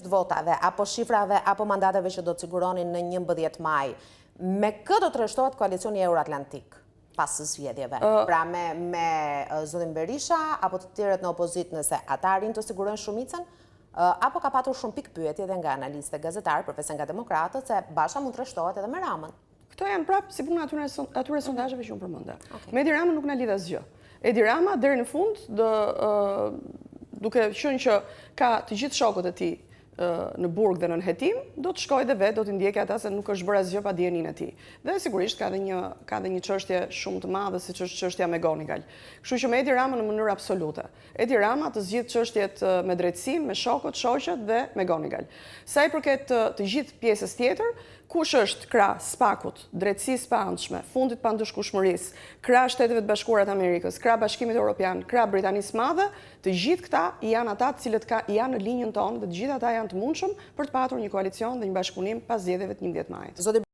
të votave, apo shifrave, apo mandateve që do të siguronin në 11 maj, me këtë do të rreshtohet koalicioni Euroatlantik pas zgjedhjeve? Pra me zotin Berisha, apo të tjerët në opozit nëse ata arrin të sigurojnë shumicën, apo ka patur shumë pikë pyetje dhe nga analistë gazetarë, përveç nga demokratët, se Basha mund të rreshtohet edhe me Ramën. Këto janë prapë si puna atyre sondazheve që unë përmenda. Me Edi Ramën nuk na lidh asgjë. Edi Rama deri në fund duke qenë që ka të gjithë shokët e tij në burg dhe në nënhetim, do të shkojë dhe vetë, do t'i ndjekë ata se nuk është bërë asgjë pa dijenin e tij. Dhe sigurisht ka dhe një çështje shumë të madhe siç është çështja me Gonigal. Kështu që me Edi Ramën në mënyrë absolute. Edi Rama të zgjidh çështjet me drejtësinë, me shokët, shoqet dhe me Gonigal. Sa i përket të gjithë pjesës tjetër, kush është krah SPAK-ut, drejtësisë pa anshme, fundit pa ndëshkueshmërisë, krah Shteteve të Bashkuara të Amerikës, krah Bashkimit Evropian, krah Britanisë së Madhe, të gjithë këta janë ata të cilët janë në linjën tonë dhe të gjithë ata janë të mundshëm për të patur një koalicion dhe një bashkëpunim pas zgjedhjeve të 11 majit.